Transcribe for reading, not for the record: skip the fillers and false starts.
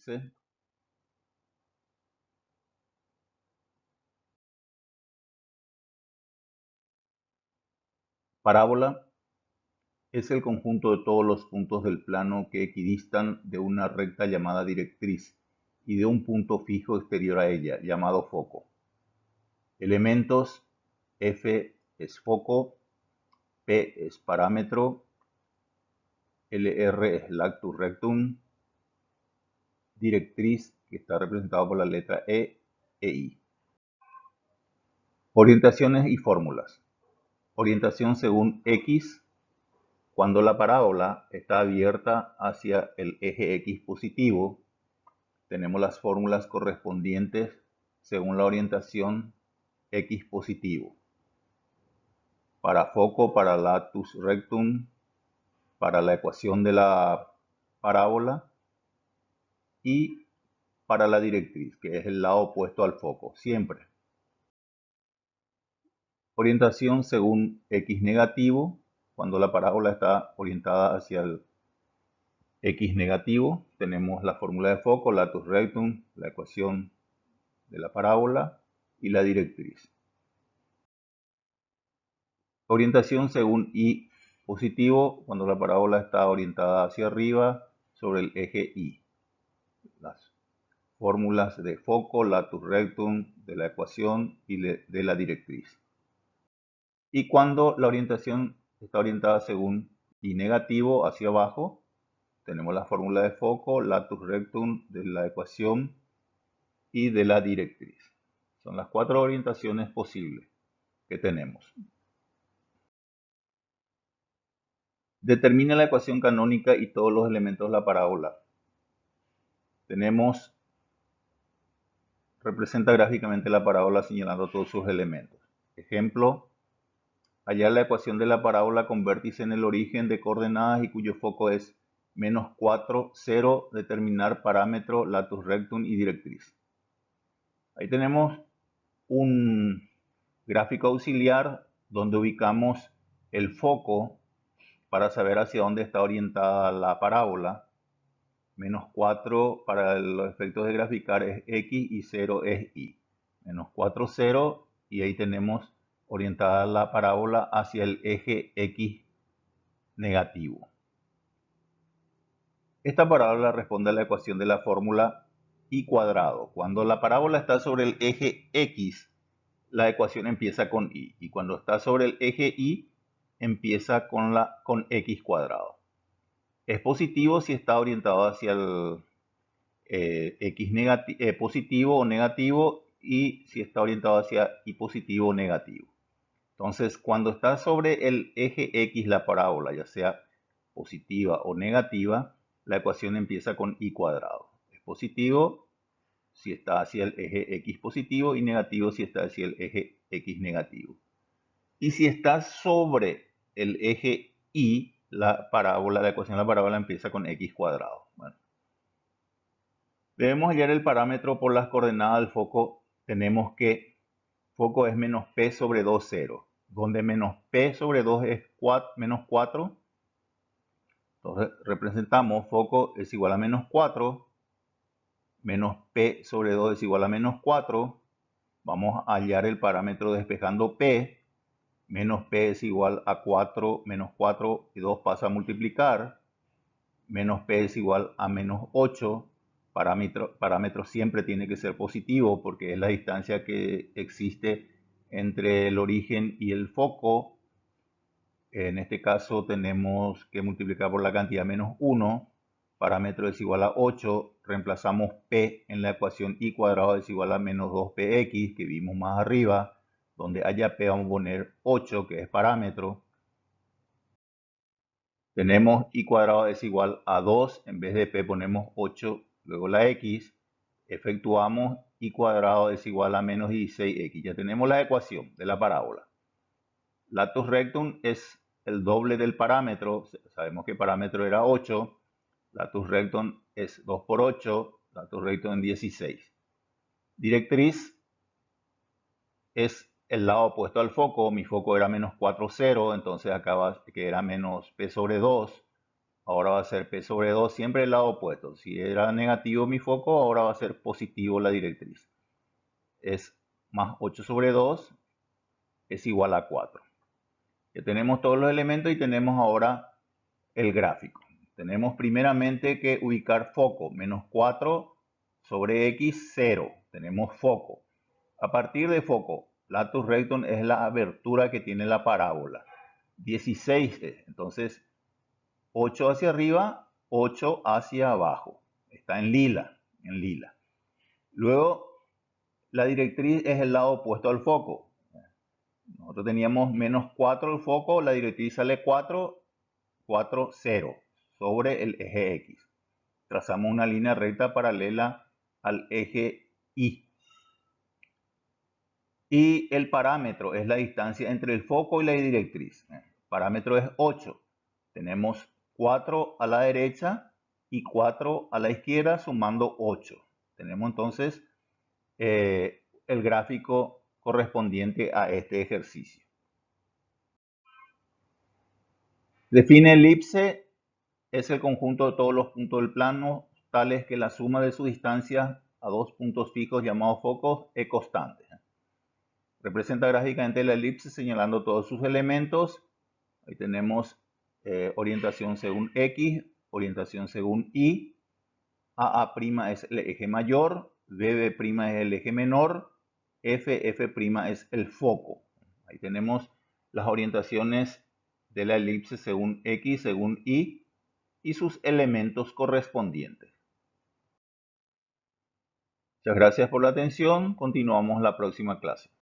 elipse. Parábola es el conjunto de todos los puntos del plano que equidistan de una recta llamada directriz y de un punto fijo exterior a ella, llamado foco. Elementos: F es foco, P es parámetro, LR es lactus rectum, directriz, que está representado por la letra E I. Orientaciones y fórmulas. Orientación según X. Cuando la parábola está abierta hacia el eje X positivo, tenemos las fórmulas correspondientes según la orientación X positivo. Para foco, para lactus rectum, para la ecuación de la parábola y para la directriz, que es el lado opuesto al foco, siempre. Orientación según X negativo, cuando la parábola está orientada hacia el X negativo, tenemos la fórmula de foco, lactus rectum, la ecuación de la parábola y la directriz. Orientación según Y positivo, cuando la parábola está orientada hacia arriba sobre el eje Y. Las fórmulas de foco, lactus rectum, de la ecuación y de la directriz. Y cuando la orientación está orientada según Y negativo hacia abajo, tenemos la fórmula de foco, lactus rectum, de la ecuación y de la directriz. Son las 4 orientaciones posibles que tenemos. Determina la ecuación canónica y todos los elementos de la parábola. Representa gráficamente la parábola señalando todos sus elementos. Ejemplo: hallar la ecuación de la parábola con vértice en el origen de coordenadas y cuyo foco es -4, 0, determinar parámetro, lactus rectum y directriz. Ahí tenemos un gráfico auxiliar donde ubicamos el foco para saber hacia dónde está orientada la parábola. -4 para los efectos de graficar es X y 0 es Y. -4, 0, y ahí tenemos orientada la parábola hacia el eje X negativo. Esta parábola responde a la ecuación de la fórmula Y cuadrado. Cuando la parábola está sobre el eje X, la ecuación empieza con Y. Y cuando está sobre el eje Y, empieza con X cuadrado. Es positivo si está orientado hacia el X positivo o negativo, y si está orientado hacia Y positivo o negativo. Entonces, cuando está sobre el eje X la parábola, ya sea positiva o negativa, la ecuación empieza con Y cuadrado. Es positivo si está hacia el eje X positivo y negativo si está hacia el eje X negativo. Y si está sobre el eje Y, la ecuación de la parábola empieza con X cuadrado. Bueno. Debemos hallar el parámetro por las coordenadas del foco. Tenemos que foco es menos P sobre 2, 0. Donde menos P sobre 2 es menos 4. Entonces representamos foco es igual a menos 4. Menos P sobre 2 es igual a menos 4. Vamos a hallar el parámetro despejando P. Menos P es igual a 4, menos 4 y 2 pasa a multiplicar. Menos P es igual a menos 8. Parámetro siempre tiene que ser positivo porque es la distancia que existe entre el origen y el foco. En este caso tenemos que multiplicar por la cantidad menos 1. Parámetro es igual a 8. Reemplazamos P en la ecuación Y cuadrado es igual a menos 2PX que vimos más arriba. Donde haya P vamos a poner 8, que es parámetro. Tenemos Y cuadrado es igual a 2, en vez de P ponemos 8, luego la X, efectuamos Y cuadrado es igual a menos 16X. Ya tenemos la ecuación de la parábola. Lactus rectum es el doble del parámetro, sabemos que el parámetro era 8, lactus rectum es 2 por 8, lactus rectum en 16. Directriz es el lado opuesto al foco. Mi foco era menos 4, 0, entonces acá que era menos P sobre 2. ahora va a ser P sobre 2, siempre el lado opuesto. Si era negativo mi foco, ahora va a ser positivo la directriz. Es más 8 sobre 2 es igual a 4. Ya tenemos todos los elementos y tenemos ahora el gráfico. Tenemos primeramente que ubicar foco, menos 4 sobre x, 0. Tenemos foco. A partir de foco, latus rectum es la abertura que tiene la parábola. 16 es, entonces 8 hacia arriba, 8 hacia abajo. Está en lila, en lila. Luego, la directriz es el lado opuesto al foco. Nosotros teníamos menos 4 el foco, la directriz sale 4, 4, 0 sobre el eje X. Trazamos una línea recta paralela al eje Y. Y el parámetro es la distancia entre el foco y la directriz. El parámetro es 8. Tenemos 4 a la derecha y 4 a la izquierda sumando 8. Tenemos entonces el gráfico correspondiente a este ejercicio. Define elipse es el conjunto de todos los puntos del plano tales que la suma de sus distancias a dos puntos fijos llamados focos es constante. Representa gráficamente la elipse señalando todos sus elementos. Ahí tenemos orientación según X, orientación según Y. AA' es el eje mayor, BB' es el eje menor, F' es el foco. Ahí tenemos las orientaciones de la elipse según X, según Y y sus elementos correspondientes. Muchas gracias por la atención. Continuamos la próxima clase.